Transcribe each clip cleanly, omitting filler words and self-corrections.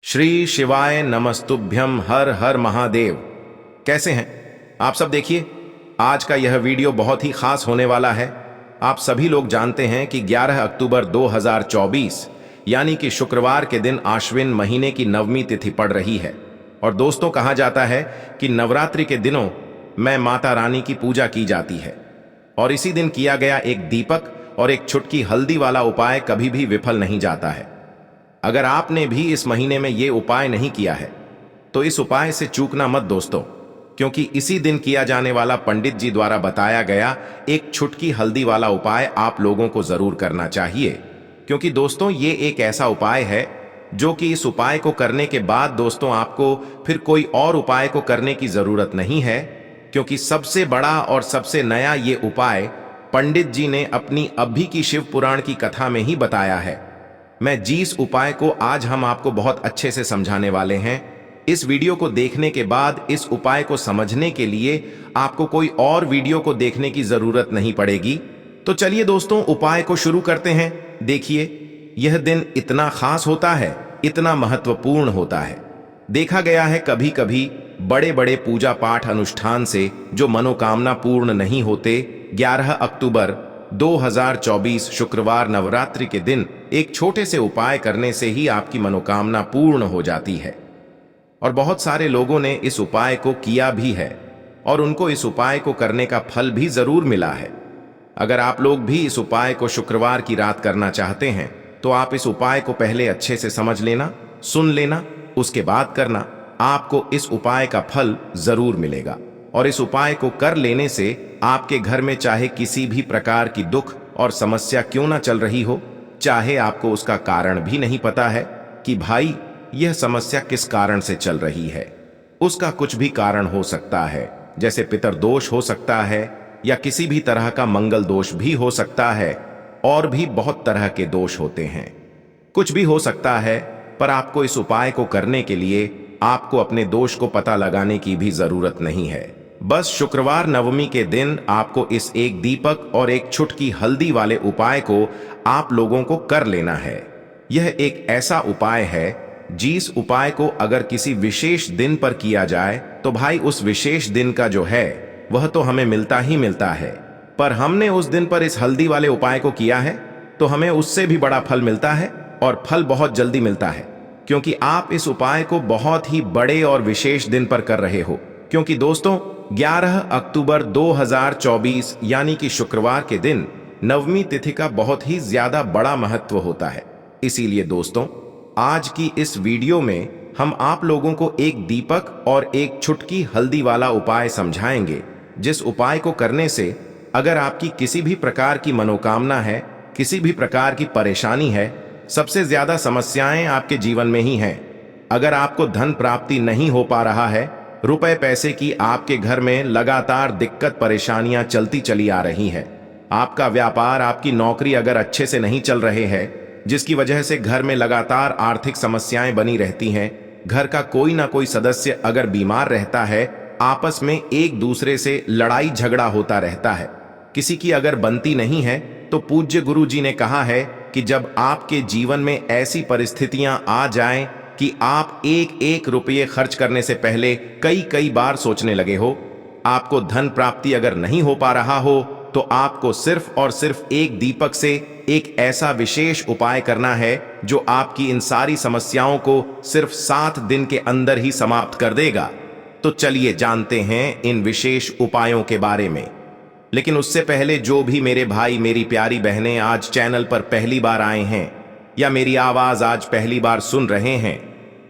श्री शिवाय नमस्तुभ्यम हर हर महादेव। कैसे हैं आप सब? देखिए, आज का यह वीडियो बहुत ही खास होने वाला है। आप सभी लोग जानते हैं कि 11 अक्टूबर 2024 यानी कि शुक्रवार के दिन आश्विन महीने की नवमी तिथि पड़ रही है। और दोस्तों, कहा जाता है कि नवरात्रि के दिनों में माता रानी की पूजा की जाती है और इसी दिन किया गया एक दीपक और एक चुटकी हल्दी वाला उपाय कभी भी विफल नहीं जाता है। अगर आपने भी इस महीने में ये उपाय नहीं किया है तो इस उपाय से चूकना मत दोस्तों, क्योंकि इसी दिन किया जाने वाला पंडित जी द्वारा बताया गया एक चुटकी हल्दी वाला उपाय आप लोगों को जरूर करना चाहिए। क्योंकि दोस्तों, ये एक ऐसा उपाय है जो कि इस उपाय को करने के बाद दोस्तों आपको फिर कोई और उपाय को करने की जरूरत नहीं है, क्योंकि सबसे बड़ा और सबसे नया ये उपाय पंडित जी ने अपनी अभी की शिव पुराण की कथा में ही बताया है। मैं जिस उपाय को आज हम आपको बहुत अच्छे से समझाने वाले हैं, इस वीडियो को देखने के बाद इस उपाय को समझने के लिए आपको कोई और वीडियो को देखने की जरूरत नहीं पड़ेगी। तो चलिए दोस्तों, उपाय को शुरू करते हैं। देखिए, यह दिन इतना खास होता है, इतना महत्वपूर्ण होता है। देखा गया है कभी कभी बड़े बड़े पूजा पाठ अनुष्ठान से जो मनोकामना पूर्ण नहीं होते, 11 अक्टूबर 2024 शुक्रवार नवरात्रि के दिन एक छोटे से उपाय करने से ही आपकी मनोकामना पूर्ण हो जाती है। और बहुत सारे लोगों ने इस उपाय को किया भी है और उनको इस उपाय को करने का फल भी जरूर मिला है। अगर आप लोग भी इस उपाय को शुक्रवार की रात करना चाहते हैं तो आप इस उपाय को पहले अच्छे से समझ लेना, सुन लेना, उसके बाद करना। आपको इस उपाय का फल जरूर मिलेगा। और इस उपाय को कर लेने से आपके घर में चाहे किसी भी प्रकार की दुख और समस्या क्यों ना चल रही हो, चाहे आपको उसका कारण भी नहीं पता है कि भाई यह समस्या किस कारण से चल रही है, उसका कुछ भी कारण हो सकता है। जैसे पितरदोष हो सकता है या किसी भी तरह का मंगल दोष भी हो सकता है, और भी बहुत तरह के दोष होते हैं। कुछ भी हो सकता है, पर आपको इस उपाय को करने के लिए आपको अपने दोष को पता लगाने की भी जरूरत नहीं है। बस शुक्रवार नवमी के दिन आपको इस एक दीपक और एक चुटकी हल्दी वाले उपाय को आप लोगों को कर लेना है। यह एक ऐसा उपाय है जिस उपाय को अगर किसी विशेष दिन पर किया जाए तो भाई उस विशेष दिन का जो है वह तो हमें मिलता ही मिलता है। पर हमने उस दिन पर इस हल्दी वाले उपाय को किया है तो हमें उससे भी बड़ा फल मिलता है, और फल बहुत जल्दी मिलता है, क्योंकि आप इस उपाय को बहुत ही बड़े और विशेष दिन पर कर रहे हो। क्योंकि दोस्तों, 11 अक्टूबर 2024 यानी कि शुक्रवार के दिन नवमी तिथि का बहुत ही ज्यादा बड़ा महत्व होता है। इसीलिए दोस्तों, आज की इस वीडियो में हम आप लोगों को एक दीपक और एक चुटकी हल्दी वाला उपाय समझाएंगे, जिस उपाय को करने से अगर आपकी किसी भी प्रकार की मनोकामना है, किसी भी प्रकार की परेशानी है, सबसे ज्यादा समस्याएं आपके जीवन में ही हैं। अगर आपको धन प्राप्ति नहीं हो पा रहा है, रुपए पैसे की आपके घर में लगातार दिक्कत परेशानियां चलती चली आ रही है, आपका व्यापार, आपकी नौकरी अगर अच्छे से नहीं चल रहे हैं, जिसकी वजह से घर में लगातार आर्थिक समस्याएं बनी रहती हैं, घर का कोई ना कोई सदस्य अगर बीमार रहता है, आपस में एक दूसरे से लड़ाई झगड़ा होता रहता है, किसी की अगर बनती नहीं है, तो पूज्य गुरु जी ने कहा है कि जब आपके जीवन में ऐसी परिस्थितियां आ जाएं कि आप एक एक रुपये खर्च करने से पहले कई कई बार सोचने लगे हो, आपको धन प्राप्ति अगर नहीं हो पा रहा हो, तो आपको सिर्फ और सिर्फ एक दीपक से एक ऐसा विशेष उपाय करना है जो आपकी इन सारी समस्याओं को सिर्फ 7 दिन के अंदर ही समाप्त कर देगा। तो चलिए जानते हैं इन विशेष उपायों के बारे में। लेकिन उससे पहले जो भी मेरे भाई, मेरी प्यारी बहनें आज चैनल पर पहली बार आए हैं या मेरी आवाज आज पहली बार सुन रहे हैं,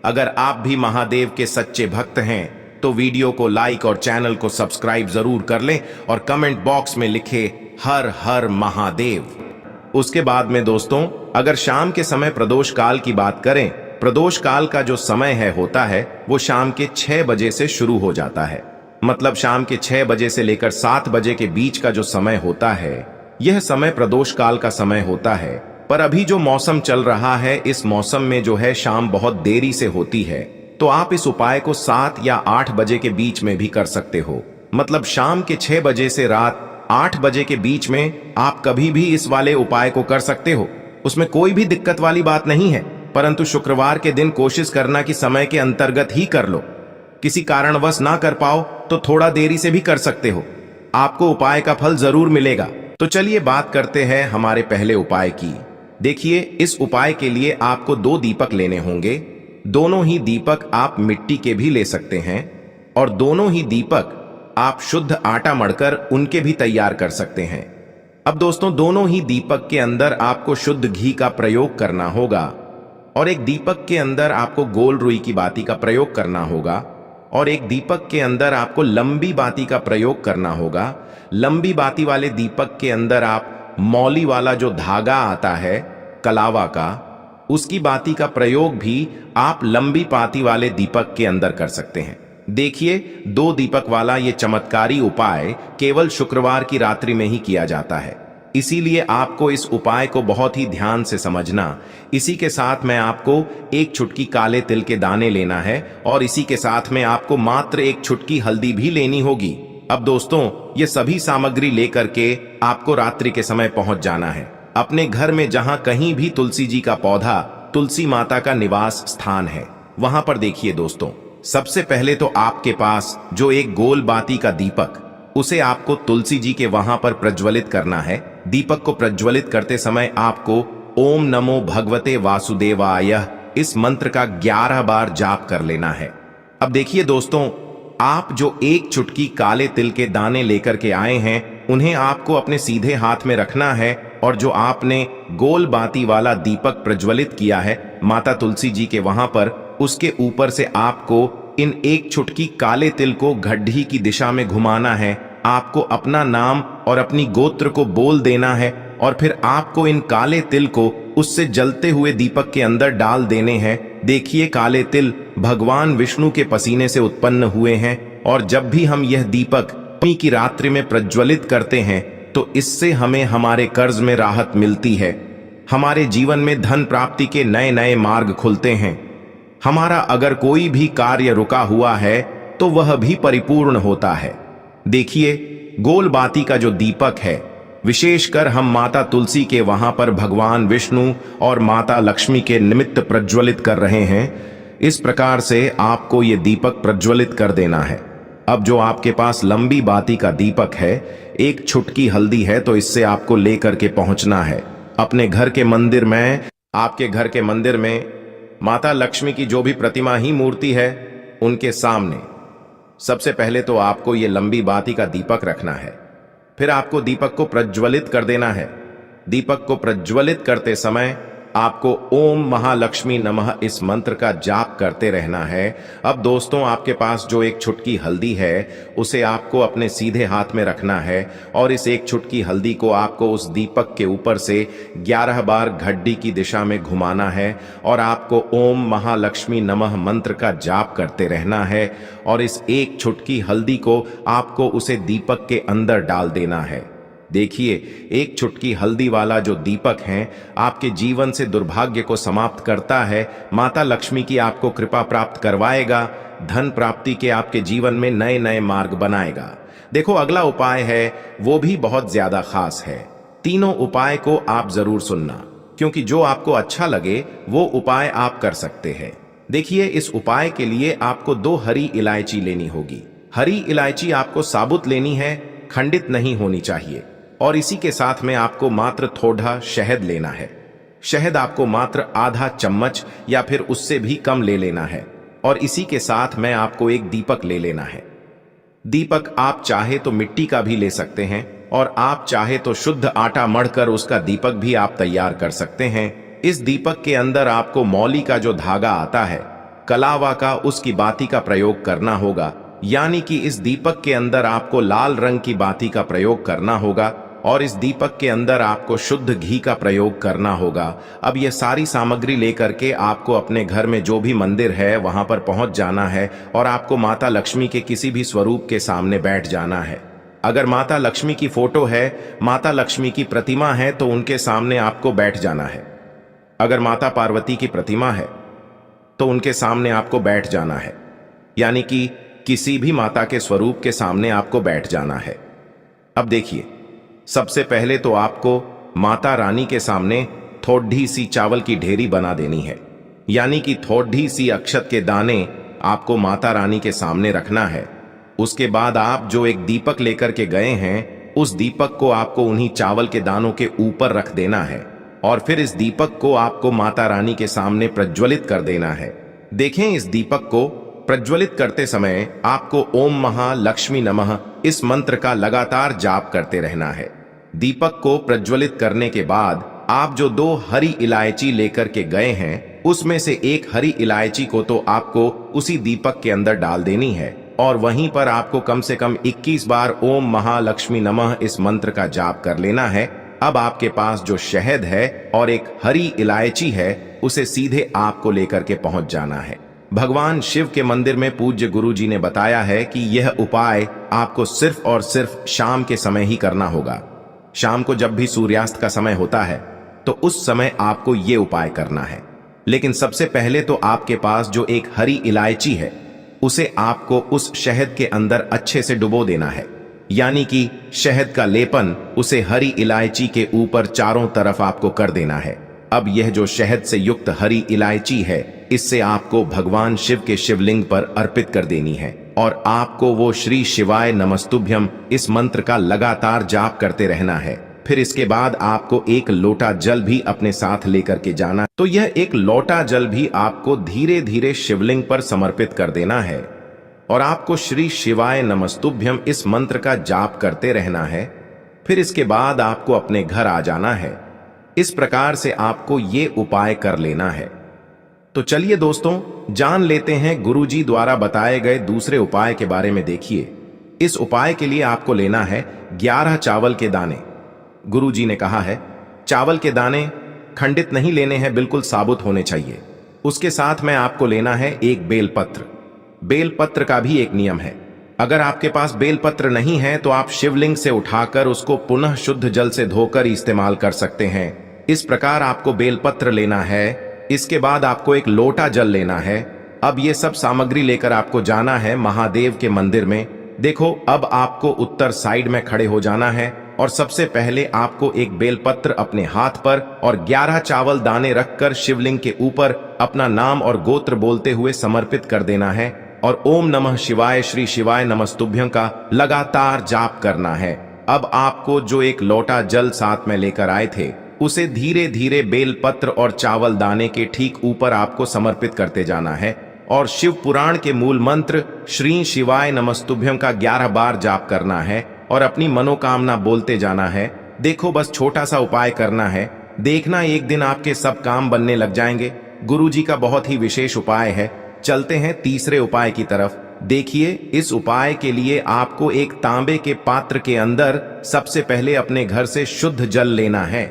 अगर आप भी महादेव के सच्चे भक्त हैं तो वीडियो को लाइक और चैनल को सब्सक्राइब जरूर कर लें और कमेंट बॉक्स में लिखे हर हर महादेव। उसके बाद में दोस्तों, अगर शाम के समय प्रदोष काल की बात करें, प्रदोष काल का जो समय है होता है वो शाम के 6 बजे से शुरू हो जाता है। मतलब शाम के 6 बजे से लेकर 7 बजे के बीच का जो समय होता है, यह समय प्रदोष काल का समय होता है। पर अभी जो मौसम चल रहा है, इस मौसम में जो है शाम बहुत देरी से होती है, तो आप इस उपाय को 7 या 8 बजे के बीच में भी कर सकते हो। मतलब शाम के 6 बजे से रात 8 बजे के बीच में आप कभी भी इस वाले उपाय को कर सकते हो, उसमें कोई भी दिक्कत वाली बात नहीं है। परंतु शुक्रवार के दिन कोशिश करना कि समय के अंतर्गत ही कर लो। किसी कारणवश ना कर पाओ तो थोड़ा देरी से भी कर सकते हो, आपको उपाय का फल जरूर मिलेगा। तो चलिए बात करते हैं हमारे पहले उपाय की। देखिए, इस उपाय के लिए आपको 2 दीपक लेने होंगे। दोनों ही दीपक आप मिट्टी के भी ले सकते हैं और दोनों ही दीपक आप शुद्ध आटा मढ़कर उनके भी तैयार कर सकते हैं। अब दोस्तों, दोनों ही दीपक के अंदर आपको शुद्ध घी का प्रयोग करना होगा और एक दीपक के अंदर आपको गोल रुई की बाती का प्रयोग करना होगा और एक दीपक के अंदर आपको लंबी बाती का प्रयोग करना होगा। लंबी बाती वाले दीपक के अंदर आप मौली वाला जो धागा आता है कलावा का, उसकी बाती का प्रयोग भी आप लंबी बाती वाले दीपक के अंदर कर सकते हैं। देखिए, 2 दीपक वाला ये चमत्कारी उपाय केवल शुक्रवार की रात्रि में ही किया जाता है, इसीलिए आपको इस उपाय को बहुत ही ध्यान से समझना। इसी के साथ में आपको 1 चुटकी काले तिल के दाने लेना है और इसी के साथ में आपको मात्र 1 चुटकी हल्दी भी लेनी होगी। अब दोस्तों, ये सभी सामग्री लेकर के आपको रात्रि के समय पहुंच जाना है अपने घर में, जहां कहीं भी तुलसी जी का पौधा, तुलसी माता का निवास स्थान है, वहां पर देखिए दोस्तों, सबसे पहले तो आपके पास जो एक गोल बाती का दीपक, उसे आपको तुलसी जी के वहां पर प्रज्वलित करना है। दीपक को प्रज्वलित करते समय आपको ओम नमो भगवते वासुदेवाय इस मंत्र का 11 बार जाप कर लेना है। अब देखिए दोस्तों, आप जो 1 चुटकी काले तिल के दाने लेकर के आए हैं, उन्हें आपको अपने सीधे हाथ में रखना है और जो आपने गोल बाती वाला दीपक प्रज्वलित किया है माता तुलसी जी के वहां पर, उसके ऊपर से आपको इन 1 चुटकी काले तिल को घड्डी की दिशा में घुमाना है। आपको अपना नाम और अपनी गोत्र को बोल देना है और फिर आपको इन काले तिल को उससे जलते हुए दीपक के अंदर डाल देने हैं। देखिए, काले तिल भगवान विष्णु के पसीने से उत्पन्न हुए हैं और जब भी हम यह दीपक नवमी की रात्रि में प्रज्वलित करते हैं तो इससे हमें हमारे कर्ज में राहत मिलती है, हमारे जीवन में धन प्राप्ति के नए नए मार्ग खुलते हैं, हमारा अगर कोई भी कार्य रुका हुआ है तो वह भी परिपूर्ण होता है। देखिए, गोल बाती का जो दीपक है, विशेषकर हम माता तुलसी के वहां पर भगवान विष्णु और माता लक्ष्मी के निमित्त प्रज्वलित कर रहे हैं। इस प्रकार से आपको ये दीपक प्रज्वलित कर देना है। अब जो आपके पास लंबी बाती का दीपक है, 1 चुटकी हल्दी है, तो इससे आपको लेकर के पहुंचना है अपने घर के मंदिर में। आपके घर के मंदिर में माता लक्ष्मी की जो भी प्रतिमा ही मूर्ति है, उनके सामने सबसे पहले तो आपको ये लंबी बाती का दीपक रखना है। फिर आपको दीपक को प्रज्वलित कर देना है। दीपक को प्रज्वलित करते समय आपको ओम महालक्ष्मी नमः इस मंत्र का जाप करते रहना है। अब दोस्तों, आपके पास जो 1 चुटकी हल्दी है, उसे आपको अपने सीधे हाथ में रखना है और इस 1 चुटकी हल्दी को आपको उस दीपक के ऊपर से 11 बार घड्डी की दिशा में घुमाना है और आपको ओम महालक्ष्मी नमः मंत्र का जाप करते रहना है और इस 1 चुटकी हल्दी को आपको उसे दीपक के अंदर डाल देना है। देखिए, 1 चुटकी हल्दी वाला जो दीपक है आपके जीवन से दुर्भाग्य को समाप्त करता है, माता लक्ष्मी की आपको कृपा प्राप्त करवाएगा, धन प्राप्ति के आपके जीवन में नए नए मार्ग बनाएगा। देखो, अगला उपाय है वो भी बहुत ज्यादा खास है। तीनों उपाय को आप जरूर सुनना, क्योंकि जो आपको अच्छा लगे वो उपाय आप कर सकते हैं। देखिए, इस उपाय के लिए आपको 2 हरी इलायची लेनी होगी। हरी इलायची आपको साबुत लेनी है, खंडित नहीं होनी चाहिए। और इसी के साथ में आपको मात्र थोड़ा शहद लेना है। शहद आपको मात्र आधा चम्मच या फिर उससे भी कम ले लेना है और इसी के साथ में आपको 1 दीपक ले लेना है। दीपक आप चाहे तो मिट्टी का भी ले सकते हैं और आप चाहे तो शुद्ध आटा मढ़कर उसका दीपक भी आप तैयार कर सकते हैं। इस दीपक के अंदर आपको मौली का जो धागा आता है कलावा का, उसकी बाती का प्रयोग करना होगा, यानी कि इस दीपक के अंदर आपको लाल रंग की बाती का प्रयोग करना होगा और इस दीपक के अंदर आपको शुद्ध घी का प्रयोग करना होगा। अब ये सारी सामग्री लेकर के आपको अपने घर में जो भी मंदिर है वहां पर पहुंच जाना है और आपको माता लक्ष्मी के किसी भी स्वरूप के सामने बैठ जाना है। अगर माता लक्ष्मी की फोटो है, माता लक्ष्मी की प्रतिमा है, तो उनके सामने आपको बैठ जाना है। अगर माता पार्वती की प्रतिमा है तो उनके सामने आपको बैठ जाना है, यानी कि किसी भी माता के स्वरूप के सामने आपको बैठ जाना है। अब देखिए, सबसे पहले तो आपको माता रानी के सामने थोड़ी सी चावल की ढेरी बना देनी है। यानी कि थोड़ी सी अक्षत के दाने आपको माता रानी के सामने रखना है। उसके बाद आप जो एक दीपक लेकर के गए हैं, उस दीपक को आपको उन्हीं चावल के दानों के ऊपर रख देना है और फिर इस दीपक को आपको माता रानी के सामने प्रज्वलित कर देना है। देखें, इस दीपक को प्रज्वलित करते समय आपको ओम महालक्ष्मी नमः इस मंत्र का लगातार जाप करते रहना है। दीपक को प्रज्वलित करने के बाद आप जो 2 हरी इलायची लेकर के गए हैं, उसमें से एक हरी इलायची को तो आपको उसी दीपक के अंदर डाल देनी है और वहीं पर आपको कम से कम 21 बार ओम महालक्ष्मी नमः इस मंत्र का जाप कर लेना है। अब आपके पास जो शहद है और एक हरी इलायची है, उसे सीधे आपको लेकर के पहुंच जाना है। भगवान शिव के मंदिर में पूज्य गुरुजी ने बताया है कि यह उपाय आपको सिर्फ और सिर्फ शाम के समय ही करना होगा। शाम को जब भी सूर्यास्त का समय होता है तो उस समय आपको ये उपाय करना है। लेकिन सबसे पहले तो आपके पास जो एक हरी इलायची है, उसे आपको उस शहद के अंदर अच्छे से डुबो देना है, यानी कि शहद का लेपन उसे हरी इलायची के ऊपर चारों तरफ आपको कर देना है। अब यह जो शहद से युक्त हरी इलायची है, इससे आपको भगवान शिव के शिवलिंग पर अर्पित कर देनी है और आपको वो श्री शिवाय नमस्तुभ्यम इस मंत्र का लगातार जाप करते रहना है। फिर इसके बाद आपको एक लोटा जल भी अपने साथ लेकर के जाना। तो यह एक लोटा जल भी आपको धीरे धीरे शिवलिंग पर समर्पित कर देना है और आपको श्री शिवाय नमस्तुभ्यम इस मंत्र का जाप करते रहना है। फिर इसके बाद आपको अपने घर आ जाना है। इस प्रकार से आपको ये उपाय कर लेना है। तो चलिए दोस्तों, जान लेते हैं गुरुजी द्वारा बताए गए दूसरे उपाय के बारे में। देखिए, इस उपाय के लिए आपको लेना है 11 चावल के दाने। गुरुजी ने कहा है चावल के दाने खंडित नहीं लेने हैं, बिल्कुल साबुत होने चाहिए। उसके साथ में आपको लेना है एक बेलपत्र। बेलपत्र का भी एक नियम है, अगर आपके पास बेलपत्र नहीं है तो आप शिवलिंग से उठाकर उसको पुनः शुद्ध जल से धोकर इस्तेमाल कर सकते हैं। इस प्रकार आपको बेलपत्र लेना है। इसके बाद आपको एक लोटा जल लेना है। अब ये सब सामग्री लेकर आपको जाना है महादेव के मंदिर में। देखो, अब आपको उत्तर साइड में खड़े हो जाना है और सबसे पहले आपको एक बेलपत्र अपने हाथ पर और 11 चावल दाने रखकर शिवलिंग के ऊपर अपना नाम और गोत्र बोलते हुए समर्पित कर देना है और ओम नमः शिवाय श्री शिवाय नमस्तुभ्यं का लगातार जाप करना है। अब आपको जो एक लोटा जल साथ में लेकर आए थे, उसे धीरे धीरे बेलपत्र और चावल दाने के ठीक ऊपर आपको समर्पित करते जाना है और शिव पुराण के मूल मंत्र श्री शिवाय नमस्तुभ्यं का 11 बार जाप करना है और अपनी मनोकामना बोलते जाना है। देखो, बस छोटा सा उपाय करना है, देखना एक दिन आपके सब काम बनने लग जाएंगे। गुरुजी का बहुत ही विशेष उपाय है। चलते हैं तीसरे उपाय की तरफ। देखिए, इस उपाय के लिए आपको एक तांबे के पात्र के अंदर सबसे पहले अपने घर से शुद्ध जल लेना है।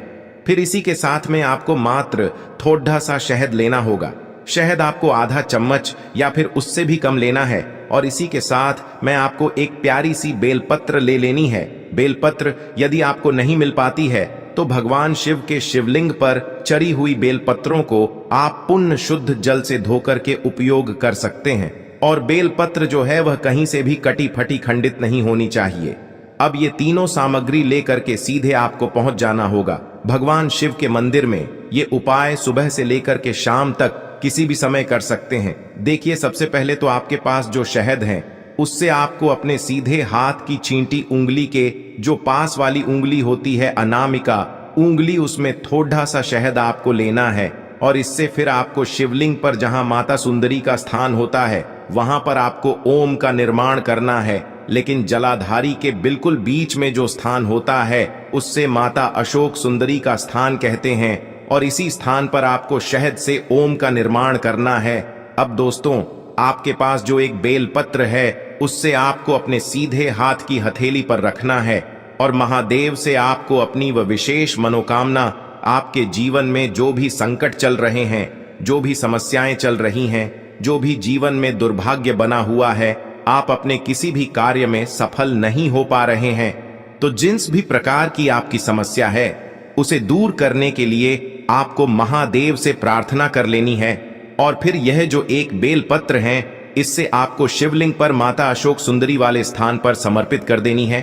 फिर इसी के साथ में आपको मात्र थोड़ा सा शहद लेना होगा। शहद आपको आधा चम्मच या फिर उससे भी कम लेना है और इसी के साथ में आपको एक प्यारी सी बेलपत्र ले लेनी है। बेलपत्र यदि आपको नहीं मिल पाती है तो भगवान शिव के शिवलिंग पर चढ़ी हुई बेलपत्रों को आप पुण्य शुद्ध जल से धोकर के उपयोग कर सकते हैं और बेलपत्र जो है वह कहीं से भी कटी फटी खंडित नहीं होनी चाहिए। अब ये तीनों सामग्री लेकर के सीधे आपको पहुंच जाना होगा भगवान शिव के मंदिर में। ये उपाय सुबह से लेकर के शाम तक किसी भी समय कर सकते हैं। देखिए, सबसे पहले तो आपके पास जो शहद है, उससे आपको अपने सीधे हाथ की चींटी उंगली के जो पास वाली उंगली होती है, अनामिका उंगली, उसमें थोड़ा सा शहद आपको लेना है और इससे फिर आपको शिवलिंग पर जहां माता सुंदरी का स्थान होता है, वहां पर आपको ओम का निर्माण करना है। लेकिन जलाधारी के बिल्कुल बीच में जो स्थान होता है, उससे माता अशोक सुंदरी का स्थान कहते हैं और इसी स्थान पर आपको शहद से ओम का निर्माण करना है। अब दोस्तों, आपके पास जो एक बेलपत्र है, उससे आपको अपने सीधे हाथ की हथेली पर रखना है और महादेव से आपको अपनी वह विशेष मनोकामना, आपके जीवन में जो भी संकट चल रहे हैं, जो भी समस्याएं चल रही हैं, जो भी जीवन में दुर्भाग्य बना हुआ है, आप अपने किसी भी कार्य में सफल नहीं हो पा रहे हैं, तो जिस भी प्रकार की आपकी समस्या है, उसे दूर करने के लिए आपको महादेव से प्रार्थना कर लेनी है। और फिर यह जो एक बेलपत्र है, इससे आपको शिवलिंग पर माता अशोक सुंदरी वाले स्थान पर समर्पित कर देनी है।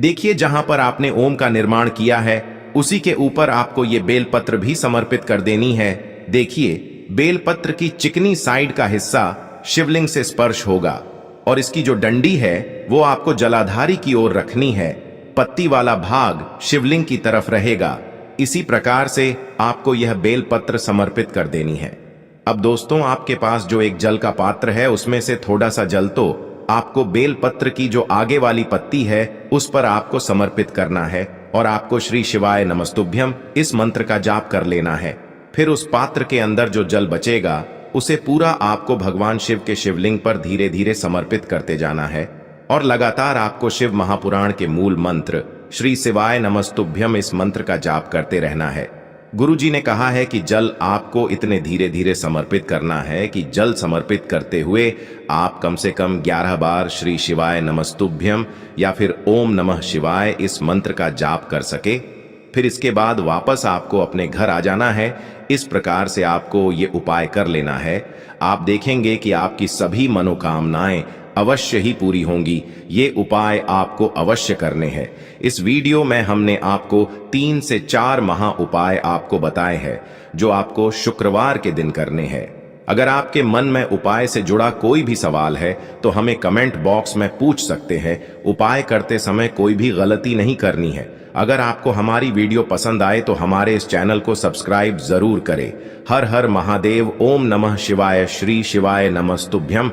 देखिए, जहां पर आपने ओम का निर्माण किया है, उसी के ऊपर आपको ये बेलपत्र भी समर्पित कर देनी है। देखिए, बेलपत्र की चिकनी साइड का हिस्सा शिवलिंग से स्पर्श होगा और इसकी जो डंडी है वो आपको जलाधारी की ओर रखनी है। पत्ती वाला भाग शिवलिंग की तरफ रहेगा। इसी प्रकार से आपको यह बेलपत्र समर्पित कर देनी है। अब दोस्तों, आपके पास जो एक जल का पात्र है उसमें से थोड़ा सा जल तो आपको बेलपत्र की जो आगे वाली पत्ती है उस पर आपको समर्पित करना है और आपको श्री शिवाय नमस्तुभ्यम इस मंत्र का जाप कर लेना है। फिर उस पात्र के अंदर जो जल बचेगा उसे पूरा आपको भगवान शिव के शिवलिंग पर धीरे धीरे समर्पित करते जाना है और लगातार आपको शिव महापुराण के मूल मंत्र श्री शिवाय नमस्तुभ्यम इस मंत्र का जाप करते रहना है। गुरुजी ने कहा है कि जल आपको इतने धीरे धीरे समर्पित करना है कि जल समर्पित करते हुए आप कम से कम 11 बार श्री शिवाय नमस्तुभ्यम या फिर ओम नमः शिवाय इस मंत्र का जाप कर सके। फिर इसके बाद वापस आपको अपने घर आ जाना है। इस प्रकार से आपको ये उपाय कर लेना है। आप देखेंगे कि आपकी सभी मनोकामनाएं अवश्य ही पूरी होंगी। ये उपाय आपको अवश्य करने हैं। इस वीडियो में हमने आपको 3 से 4 महा उपाय आपको बताए हैं जो आपको शुक्रवार के दिन करने हैं। अगर आपके मन में उपाय से जुड़ा कोई भी सवाल है तो हमें कमेंट बॉक्स में पूछ सकते हैं। उपाय करते समय कोई भी गलती नहीं करनी है। अगर आपको हमारी वीडियो पसंद आए तो हमारे इस चैनल को सब्सक्राइब जरूर करें। हर हर महादेव। ओम नमः शिवाय। श्री शिवाय नमस्तुभ्यम।